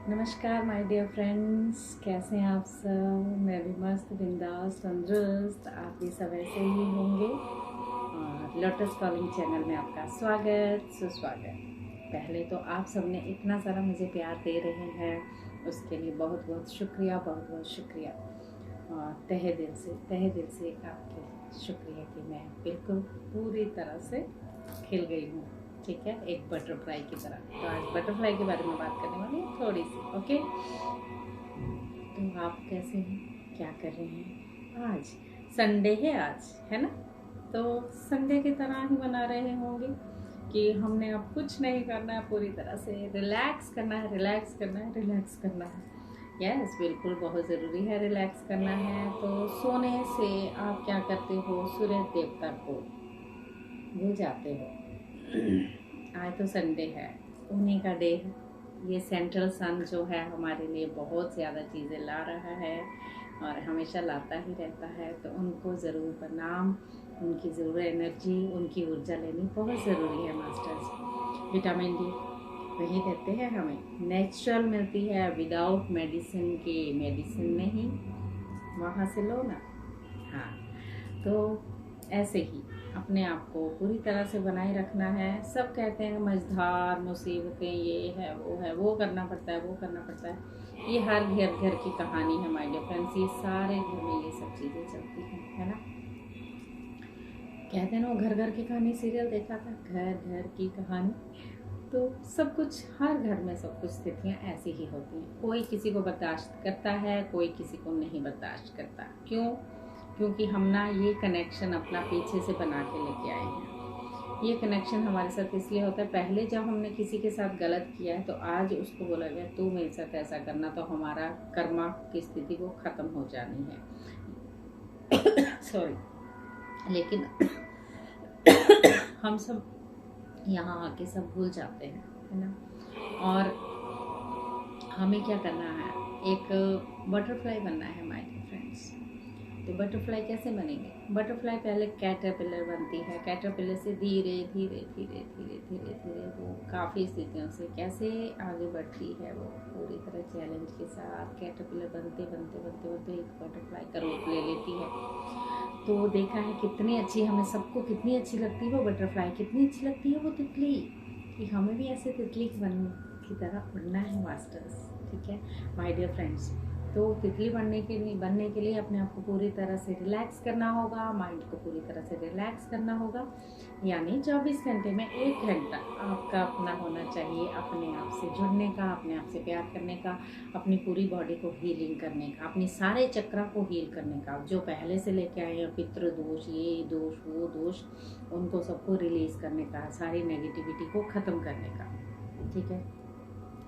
नमस्कार my dear friends, कैसे हैं आप सब। मैं भी मस्त, बिंदास, तंदुरुस्त। आप भी सब ऐसे ही होंगे। और लोटस कॉलिंग चैनल में आपका स्वागत, सुस्वागत। पहले तो आप सबने इतना सारा मुझे प्यार दे रहे हैं, उसके लिए बहुत बहुत शुक्रिया, बहुत बहुत शुक्रिया। और तहे दिल से आपके शुक्रिया कि मैं बिल्कुल पूरी तरह से खिल गई हूँ। ठीक है, एक बटरफ्लाई की तरह। तो आज बटरफ्लाई के बारे में बात करने वाली हूँ थोड़ी सी। ओके, तो आप कैसे हैं, क्या कर रहे हैं। आज संडे है, आज है ना। तो संडे की तरह ही बना रहे होंगे कि हमने अब कुछ नहीं करना है, पूरी तरह से रिलैक्स करना है, रिलैक्स करना है, रिलैक्स करना है। यस, बिल्कुल बहुत ज़रूरी है रिलैक्स करना है। तो सोने से आप क्या करते हो, सूर्य देवता को भूल जाते हो। आज तो संडे है, उन्हीं का डे है। ये सेंट्रल सन जो है हमारे लिए बहुत ज़्यादा चीज़ें ला रहा है और हमेशा लाता ही रहता है। तो उनको ज़रूर प्रणाम, उनकी ज़रूर एनर्जी, उनकी ऊर्जा लेनी बहुत ज़रूरी है मास्टर्स। विटामिन डी वही देते हैं हमें, नेचुरल मिलती है, विदाउट मेडिसिन के। मेडिसिन नहीं, वहाँ से लो ना। हाँ, तो ऐसे ही अपने आप को पूरी तरह से बनाए रखना है। सब कहते हैं मझधार, मुसीबतें, ये है, वो करना पड़ता है, वो करना पड़ता है। ये हर घर की कहानी है माय डियर फ्रेंड्स। ये सारे घर में ये सब चीज़ें चलती हैं, है ना। कहते हैं ना, वो घर की कहानी सीरियल देखा था, घर की कहानी। तो सब कुछ, हर घर में सब कुछ स्थितियाँ ऐसी ही होती हैं। कोई किसी को बर्दाश्त करता है, कोई किसी को नहीं बर्दाश्त करता। क्यों? क्योंकि हम ना ये कनेक्शन अपना पीछे से बना के लेके आए हैं। ये कनेक्शन हमारे साथ इसलिए होता है, पहले जब हमने किसी के साथ गलत किया है तो आज उसको बोला गया तू मेरे साथ ऐसा करना, तो हमारा कर्मा की स्थिति वो ख़त्म हो जानी है। सॉरी। लेकिन हम सब यहाँ आके सब भूल जाते हैं, है ना। और हमें क्या करना है, एक बटरफ्लाई बनना है माय डियर फ्रेंड्स। तो बटरफ्लाई कैसे बनेंगे? बटरफ्लाई पहले कैटरपिलर बनती है। कैटरपिलर से धीरे धीरे धीरे धीरे धीरे धीरे वो काफ़ी स्थितियों से कैसे आगे बढ़ती है, वो पूरी तरह चैलेंज के साथ कैटरपिलर बनते बनते बनते बनते एक बटरफ्लाई का रूप ले लेती है। तो देखा है कितनी अच्छी, हमें सबको कितनी अच्छी लगती है वो बटरफ्लाई, कितनी अच्छी लगती है वो तितली, कि हमें भी ऐसे तितली की तरह उड़ना है मास्टर्स। ठीक है माय डियर फ्रेंड्स। तो तितली बनने के लिए अपने आप को पूरी तरह से रिलैक्स करना होगा, माइंड को पूरी तरह से रिलैक्स करना होगा। यानी 24 घंटे में 1 घंटा आपका अपना होना चाहिए, अपने आप से जुड़ने का, अपने आप से प्यार करने का, अपनी पूरी बॉडी को हीलिंग करने का, अपनी सारे चक्रा को हील करने का, जो पहले से लेके आए हैं पितृ दोष, ये दोष, वो दोष, उनको सबको रिलीज़ करने का, सारी नेगेटिविटी को ख़त्म करने का। ठीक है,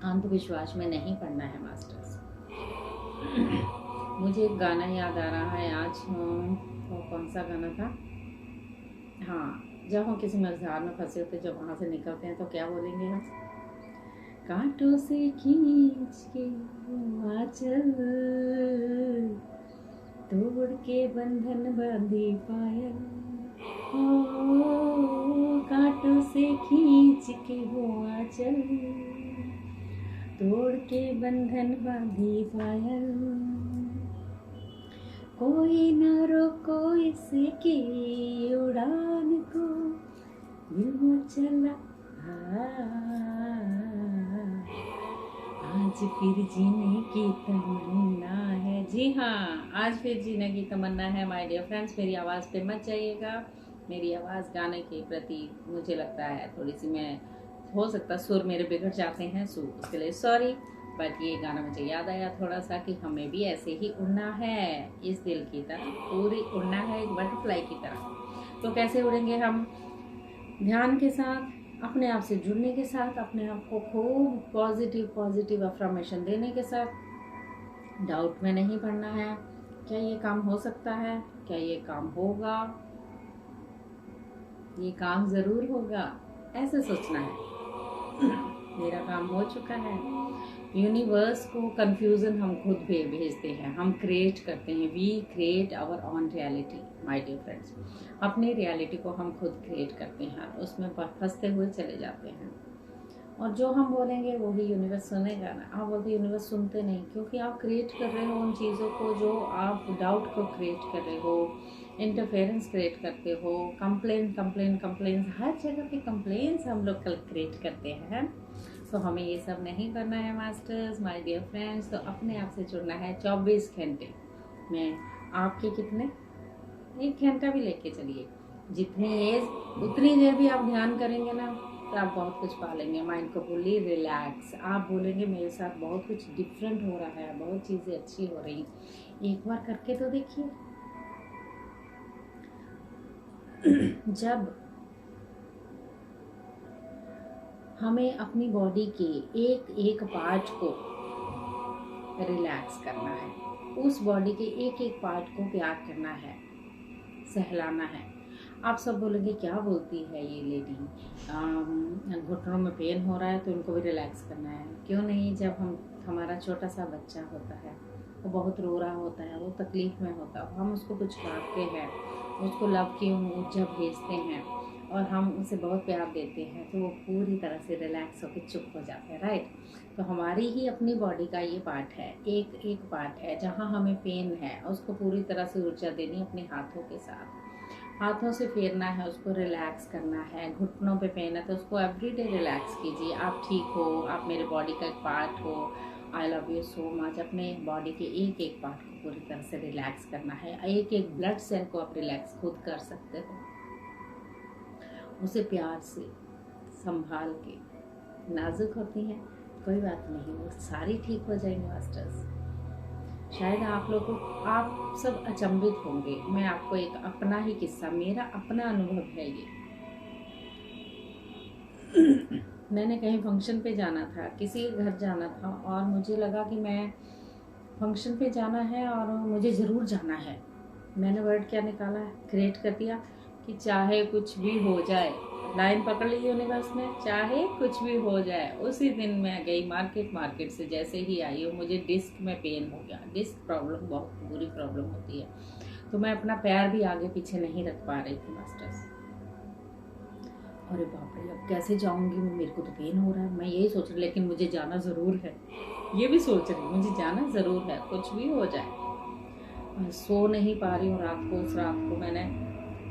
अंधविश्वास में नहीं पड़ना है मास्टर्स। मुझे एक गाना याद आ रहा है आज, वो कौन सा गाना था। हाँ, जब हम किसी मझधार में फंसे होते, जब वहाँ से निकलते हैं तो क्या बोलेंगे हम, कांटों से खींच के आंचल, तोड़ के बंधन बांधी पायल, ओ कांटों से खींच के वो आंचल, तोड़ के बंधन बांधी पायल, कोई न रोको इसकी उड़ान को, दिल में चला आज फिर जीने की तमन्ना है। जी हाँ, आज फिर जीने की तमन्ना है माय डियर फ्रेंड्स। मेरी आवाज़ पे मत जाइएगा, मेरी आवाज़ गाने के प्रति मुझे लगता है थोड़ी सी, मैं हो सकता सुर मेरे बिगड़ जाते हैं, उसके लिए सॉरी। बट ये गाना मुझे याद आया थोड़ा सा कि हमें भी ऐसे ही उड़ना है, इस दिल की तरह पूरी उड़ना है, एक बटरफ्लाई की तरह। तो कैसे उड़ेंगे हम? ध्यान के साथ, अपने आप से जुड़ने के साथ, अपने आप को खूब पॉजिटिव अफर्मेशन देने के साथ। डाउट में नहीं पड़ना है, क्या ये काम हो सकता है, क्या ये काम होगा, ये काम ज़रूर होगा, ऐसे सोचना है। मेरा काम हो चुका है। यूनिवर्स को कंफ्यूजन हम खुद भेजते हैं, हम क्रिएट करते हैं। We create our own reality my dear friends. अपनी रियलिटी को हम खुद क्रिएट करते हैं, उसमें फंसते हुए चले जाते हैं। और जो हम बोलेंगे वही यूनिवर्स सुनेगा ना। आप बोलते यूनिवर्स सुनते नहीं, क्योंकि आप क्रिएट कर रहे हो उन चीज़ों को जो आप डाउट को क्रिएट कर रहे हो, इंटरफेरेंस क्रिएट करते हो, कंप्लेन हर जगह पे कंप्लेन्स हम लोग कल क्रिएट करते हैं। तो हमें ये सब नहीं करना है मास्टर्स, माय डियर फ्रेंड्स। तो अपने आप से जुड़ना है 24 घंटे में। आपके कितने, 1 घंटा भी लेके चलिए, जितनी एज उतनी देर भी आप ध्यान करेंगे ना तो आप बहुत कुछ पालेंगे। माइंड को फुल्ली रिलैक्स, आप बोलेंगे मेरे साथ बहुत कुछ डिफरेंट हो रहा है, बहुत चीज़ें अच्छी हो रही। एक बार करके तो देखिए। जब हमें अपनी बॉडी के एक एक पार्ट को रिलैक्स करना है, उस बॉडी के एक एक पार्ट को प्यार करना है, सहलाना है। आप सब बोलेंगे क्या बोलती है ये लेडी, घुटनों में पेन हो रहा है तो उनको भी रिलैक्स करना है। क्यों नहीं, जब हमारा छोटा सा बच्चा होता है, वो बहुत रो रहा होता है, वो तकलीफ़ में होता है, हम उसको कुछ काटते हैं, उसको लव की ऊर्जा भेजते हैं और हम उसे बहुत प्यार देते हैं, तो वो पूरी तरह से रिलैक्स होकर चुप हो जाते हैं, राइट। तो हमारी ही अपनी बॉडी का ये पार्ट है, एक एक पार्ट है जहाँ हमें पेन है, उसको पूरी तरह से ऊर्जा देनी अपने हाथों के साथ, हाथों से फेरना है, उसको रिलैक्स करना है। घुटनों पे पेन है तो उसको एवरीडे रिलैक्स कीजिए। आप ठीक हो, आप मेरे बॉडी का एक पार्ट हो, I love you so much. अपने बॉडी के एक एक पार्ट को पूरी तरह से रिलैक्स करना है। एक एक ब्लड सेल को आप रिलैक्स खुद कर सकते हो, उसे प्यार से संभाल के। नाजुक होती हैं, कोई बात नहीं, वो सारी ठीक हो जाएंगे मास्टर्स। शायद आप लोगों को, आप सब अचंभित होंगे। मैं आपको एक अपना ही किस्सा, मेरा अपना अनुभव है ये। मैंने कहीं फंक्शन पे जाना था, किसी के घर जाना था, और मुझे लगा कि मैं फंक्शन पे जाना है और मुझे ज़रूर जाना है। मैंने वर्ड क्या निकाला, क्रिएट कर दिया कि चाहे कुछ भी हो जाए। लाइन पकड़ ली यूनिवर्स ने, चाहे कुछ भी हो जाए। उसी दिन मैं गई मार्केट से जैसे ही आई हूँ, मुझे डिस्क में पेन हो गया। डिस्क प्रॉब्लम बहुत बुरी प्रॉब्लम होती है, तो मैं अपना पैर भी आगे पीछे नहीं रख पा रही थी मास्टर्स। अरे बाप रे, अब कैसे जाऊंगी, मेरे को तो पेन हो रहा है। मैं यही सोच रही, लेकिन मुझे जाना ज़रूर है, ये भी सोच रही मुझे जाना ज़रूर है, कुछ भी हो जाए। मैं सो नहीं पा रही हूँ रात को। उस रात को मैंने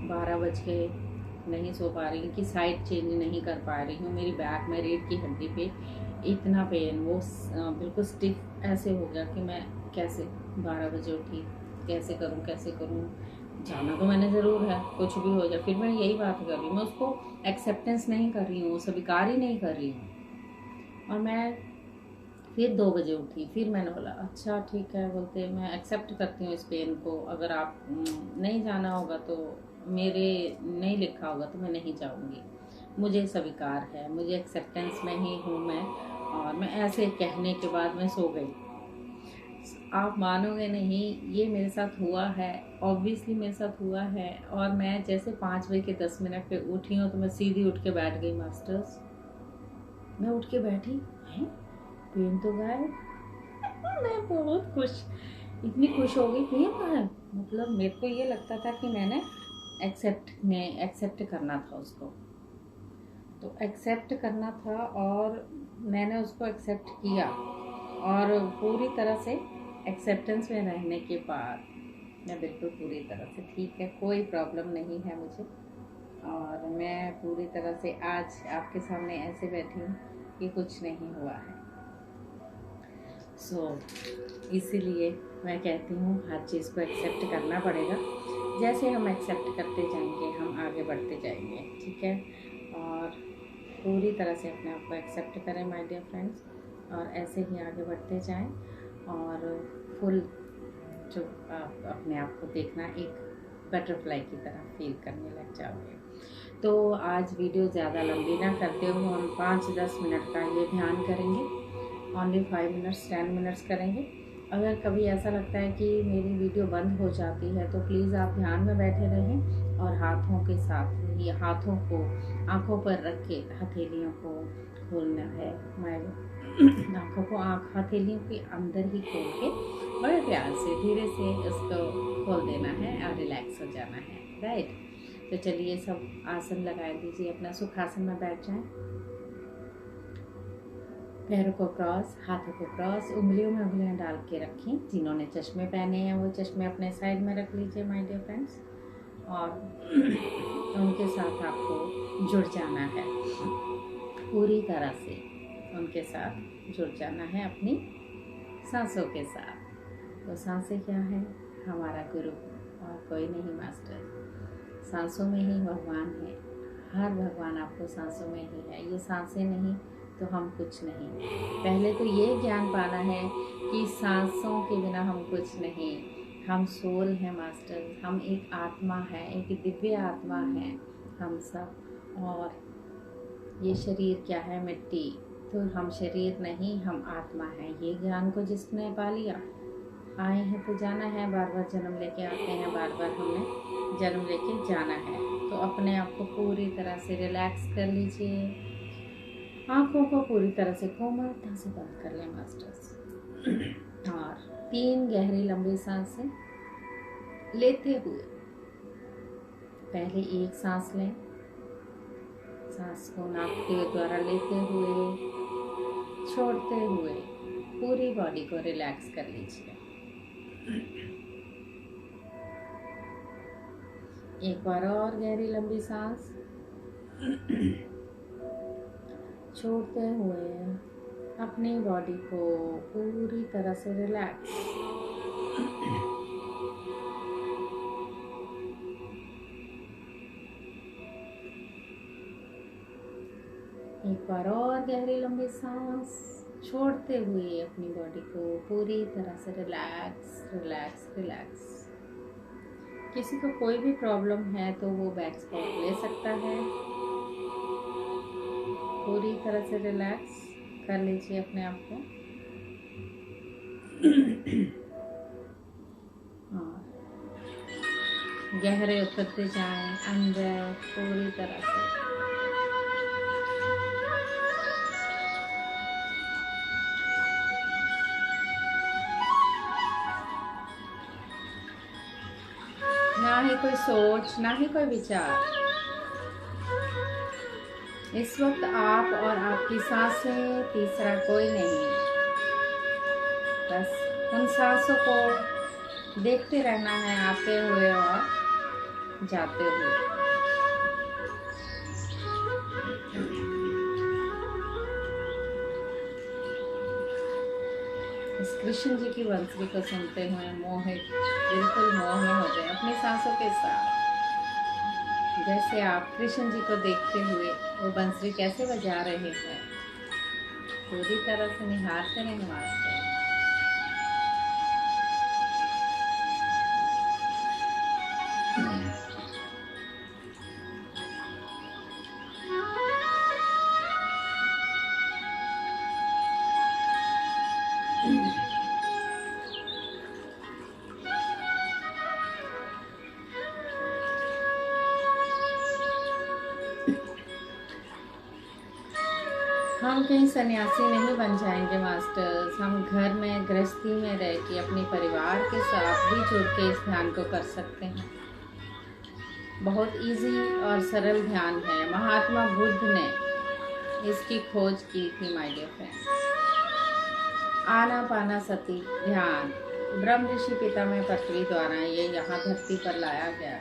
12 बज के नहीं सो पा रही हूँ, कि साइड चेंज नहीं कर पा रही हूँ। मेरी बैक में रीढ़ की हड्डी पे इतना पेन, वो बिल्कुल स्टिफ ऐसे हो गया कि मैं कैसे 12 बजे उठी, कैसे करूँ। जाना तो मैंने ज़रूर है, कुछ भी हो जाए। फिर मैं यही बात कर रही हूँ, मैं उसको एक्सेप्टेंस नहीं कर रही हूँ, स्वीकार ही नहीं कर रही हूँ। और मैं फिर 2 बजे उठी, फिर मैंने बोला अच्छा ठीक है, बोलते मैं एक्सेप्ट करती हूँ इस पेन को। अगर आप नहीं जाना होगा तो, मेरे नहीं लिखा होगा तो मैं नहीं जाऊँगी, मुझे स्वीकार है, मुझे एक्सेप्टेंस में ही हूँ मैं। और मैं ऐसे कहने के बाद मैं सो गई। आप मानोगे नहीं, ये मेरे साथ हुआ है, ऑब्वियसली मेरे साथ हुआ है। और मैं जैसे 5 बजे के 10 मिनट पे उठी हूँ तो मैं सीधी उठ के बैठ गई मास्टर्स। मैं उठ के बैठी, हैं पेन तो गायब। मैं बहुत खुश, इतनी खुश हो गई, पेन गायब। मतलब मेरे को ये लगता था कि मैंने एक्सेप्ट करना था उसको, तो एक्सेप्ट करना था और मैंने उसको एक्सेप्ट किया। और पूरी तरह से एक्सेप्टेंस में रहने के बाद मैं बिल्कुल पूरी तरह से ठीक है, कोई प्रॉब्लम नहीं है मुझे। और मैं पूरी तरह से आज आपके सामने ऐसे बैठी हूँ कि कुछ नहीं हुआ है। इसीलिए मैं कहती हूँ हर चीज़ को एक्सेप्ट करना पड़ेगा। जैसे हम एक्सेप्ट करते जाएंगे, हम आगे बढ़ते जाएंगे, ठीक है। और पूरी तरह से अपने आप को एक्सेप्ट करें माय डियर फ्रेंड्स, और ऐसे ही आगे बढ़ते जाएं। और फुल जो आप अपने आप को देखना, एक बटरफ्लाई की तरह फील करने लग जाओगे। तो आज वीडियो ज़्यादा लंबी ना करते हुए हम 5-10 मिनट का ये ध्यान करेंगे, ओनली 5 मिनट्स 10 मिनट्स करेंगे। अगर कभी ऐसा लगता है कि मेरी वीडियो बंद हो जाती है तो प्लीज़ आप ध्यान में बैठे रहें और हाथों के साथ ये हाथों को आँखों पर रख के हथेलियों को खोलना है। आँखों को हथेलियों के अंदर ही खोल के बड़े प्यार से धीरे से उसको खोल देना है और रिलैक्स हो जाना है, राइट। तो चलिए सब आसन लगा दीजिए, अपना सुखासन में बैठ जाएं। पैरों को क्रॉस, हाथों को क्रॉस, उंगलियों में उंगलियां डाल के रखें। जिन्होंने चश्मे पहने हैं वो चश्मे अपने साइड में रख लीजिए माय डियर फ्रेंड्स, और उनके साथ आपको जुड़ जाना है, पूरी तरह से उनके साथ जुड़ जाना है अपनी सांसों के साथ। तो सांसें क्या है? हमारा गुरु और कोई नहीं मास्टर। सांसों में ही भगवान है, हर भगवान आपको सांसों में ही है। ये सांसें नहीं तो हम कुछ नहीं। पहले तो ये ज्ञान पाना है कि सांसों के बिना हम कुछ नहीं। हम सोल हैं मास्टर, हम एक आत्मा है, एक दिव्य आत्मा है हम सब। और ये शरीर क्या है? मिट्टी। तो हम शरीर नहीं, हम आत्मा है। ये ज्ञान को जिसने पा लिया, आए हैं तो जाना है, बार बार जन्म लेके आते हैं, बार बार हमने जन्म लेके जाना है। तो अपने आप को पूरी तरह से रिलैक्स कर लीजिए, आँखों को पूरी तरह से कोमलता से बंद कर लें मास्टर्स, और 3 गहरी लंबी सांसें लेते हुए पहले 1 सांस लें। सांस को नाक के द्वारा लेते हुए, छोड़ते हुए पूरी बॉडी को रिलैक्स कर लीजिए। एक बार और गहरी लंबी सांस, छोड़ते हुए अपनी बॉडी को पूरी तरह से रिलैक्स। एक बार और गहरी लंबी सांस, छोड़ते हुए अपनी बॉडी को पूरी तरह से रिलैक्स रिलैक्स रिलैक्स। किसी को कोई भी प्रॉब्लम है तो वो बैक स्पॉट ले सकता है। पूरी तरह से रिलैक्स कर लीजिए अपने आप को। और गहरे उतरते जाएं अंदर पूरी तरह से। ना ही कोई सोच, ना ही कोई विचार। इस वक्त आप और आपकी सांसें, तीसरा कोई नहीं। बस उन सांसों को देखते रहना है, आते हुए और जाते हुए। इस कृष्ण जी की बंसरी को सुनते हुए मोहित, बिल्कुल मोह में हो जाए अपनी सांसों के साथ। जैसे आप कृष्ण जी को देखते हुए वो बंसरी कैसे बजा रहे हैं, पूरी तरह से निहारते रहें मास्टर। हम कहीं सन्यासी नहीं बन जाएंगे मास्टर्स। हम घर में गृहस्थी में रह के अपने परिवार के साथ भी जुड़ के इस ध्यान को कर सकते हैं। बहुत इजी और सरल ध्यान है। महात्मा बुद्ध ने इसकी खोज की थी माय डियर फ्रेंड्स। आनापानसति ध्यान ब्रह्म ऋषि पितामह पृथ्वी द्वारा ये यहाँ धरती पर लाया गया।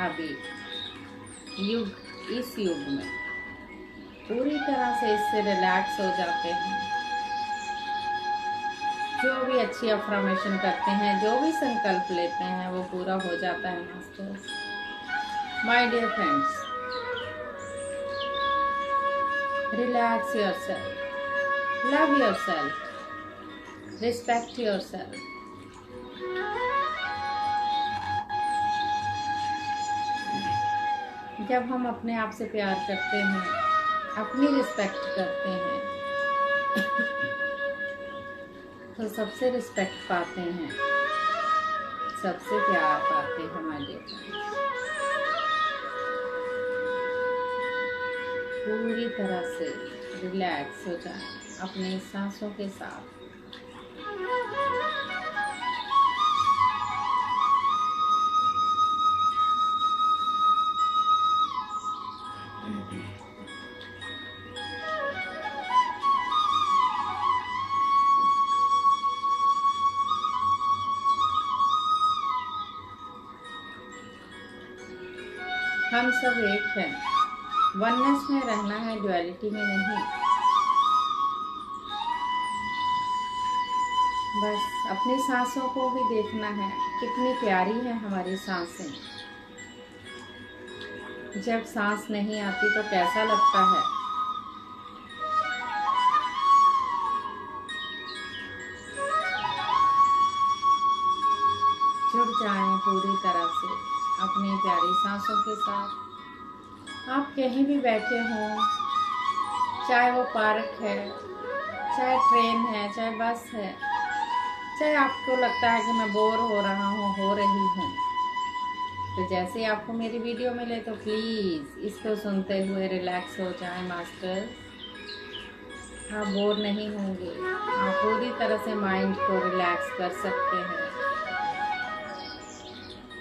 अभी इस युग में पूरी तरह से इससे रिलैक्स हो जाते हैं। जो भी अच्छी अफर्मेशन करते हैं, जो भी संकल्प लेते हैं, वो पूरा हो जाता है masters. My dear friends, relax yourself, love yourself, respect yourself. जब हम अपने आप से प्यार करते हैं, अपनी रिस्पेक्ट करते हैं, तो सबसे रिस्पेक्ट पाते हैं, सबसे प्यार पाते हैं हमारे। पूरी तरह से रिलैक्स हो जाए अपनी सांसों के साथ। हम सब एक हैं, वननेस में रहना है, ड्युअलिटी में नहीं। बस अपनी सांसों को भी देखना है, कितनी प्यारी है हमारी सांसें। जब सांस नहीं आती तो कैसा लगता है। जुड़ जाएं पूरी तरह से अपनी प्यारी सांसों के साथ। आप कहीं भी बैठे हों, चाहे वो पार्क है, चाहे ट्रेन है, चाहे बस है, चाहे आपको लगता है कि मैं बोर हो रहा हूँ, हो रही हूँ, तो जैसे ही आपको मेरी वीडियो मिले तो प्लीज़ इसको सुनते हुए रिलैक्स हो जाएं मास्टर्स। आप बोर नहीं होंगे, आप पूरी तरह से माइंड को रिलैक्स कर सकते हैं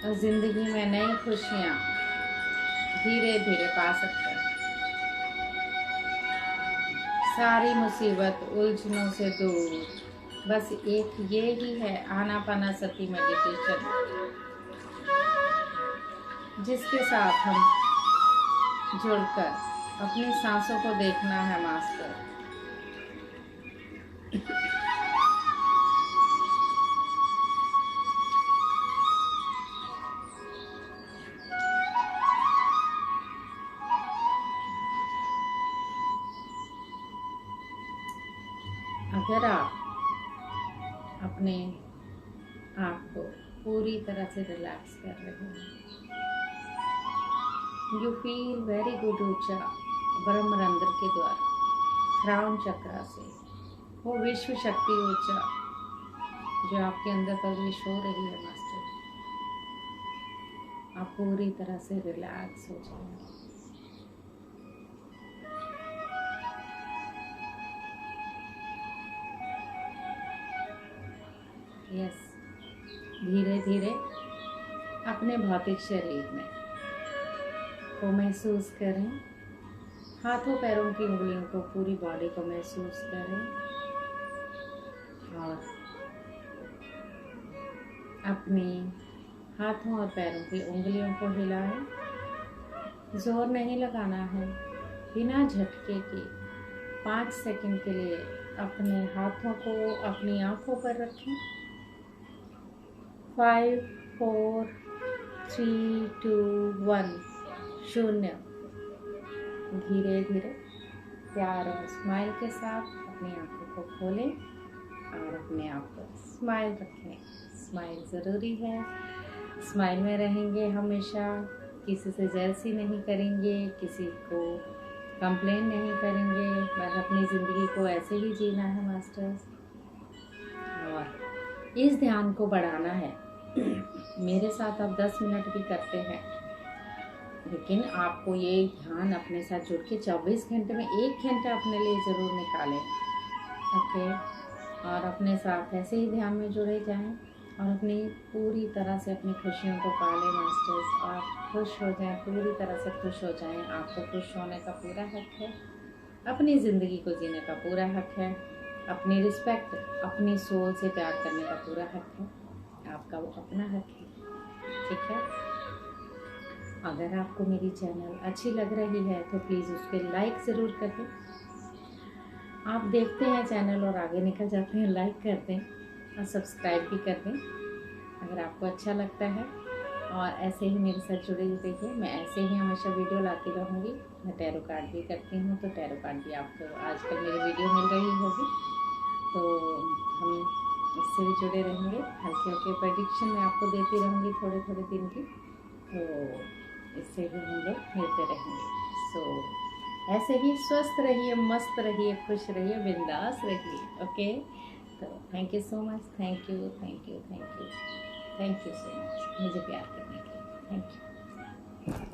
और ज़िंदगी में नई खुशियाँ धीरे धीरे पा सकते हैं। सारी मुसीबत उलझनों से दूर बस एक ये ही है आनापानासती मेडिटेशन, जिसके साथ हम जुड़कर अपनी सांसों को देखना है मास्टर। अगर आप अपने आप को पूरी तरह से रिलैक्स कर रहे हैं, यू फील वेरी गुड ऊर्जा ब्रह्मरंध्र के द्वारा, क्राउन चक्र से, वो विश्व शक्ति ऊर्जा जो आपके अंदर प्रवेश हो रही है मास्टर, आप पूरी तरह से रिलैक्स हो जाएंगे। यस, धीरे धीरे अपने भौतिक शरीर में को महसूस करें, हाथों पैरों की उंगलियों को, पूरी बॉडी को महसूस करें और अपने हाथों और पैरों की उंगलियों को हिलाएं। जोर नहीं लगाना है, बिना झटके के 5 सेकंड के लिए अपने हाथों को अपनी आंखों पर रखें। 5, 4, 3, 2, 1, 0। धीरे धीरे प्यार और स्माइल के साथ अपनी आंखों को खोलें और अपने आप को स्माइल रखें। स्माइल ज़रूरी है, स्माइल में रहेंगे हमेशा, किसी से जेलसी नहीं करेंगे, किसी को कंप्लेन नहीं करेंगे, बस अपनी ज़िंदगी को ऐसे ही जीना है मास्टर्स। और इस ध्यान को बढ़ाना है। मेरे साथ आप 10 मिनट भी करते हैं, लेकिन आपको ये ध्यान अपने साथ जुड़ के 24 घंटे में 1 घंटा अपने लिए ज़रूर निकालें। ओके, और अपने साथ ऐसे ही ध्यान में जुड़े जाएं और अपनी पूरी तरह से अपनी खुशियों को पालें मास्टर्स, और खुश हो जाएं, पूरी तरह से खुश हो जाएं। आपको खुश होने का पूरा हक है, अपनी ज़िंदगी को जीने का पूरा हक है, अपनी रिस्पेक्ट, अपनी सोल से प्यार करने का पूरा हक है, आपका वो अपना हक है। ठीक है, अगर आपको मेरी चैनल अच्छी लग रही है तो प्लीज़ उसके लाइक ज़रूर कर दें। आप देखते हैं चैनल और आगे निकल जाते हैं, लाइक कर दें और सब्सक्राइब भी कर दें अगर आपको अच्छा लगता है। और ऐसे ही मेरे साथ जुड़े रहिए, मैं ऐसे ही हमेशा वीडियो लाती रहूँगी। मैं टैरो कार्ड भी करती हूँ, तो टैरो कार्ड भी आपको आजकल मेरी वीडियो मिल रही होगी, तो हम इससे भी जुड़े रहेंगे। हल्के हल्के प्रेडिक्शन मैं आपको देती रहूँगी थोड़े थोड़े दिन की, तो इससे भी हम लोग मिलते रहेंगे। सो ऐसे ही स्वस्थ रहिए, मस्त रहिए, खुश रहिए, बिंदास रहिए। ओके, तो thank you so much, thank you thank you thank you thank you so much मुझे प्यार करने के लिए। Thank you.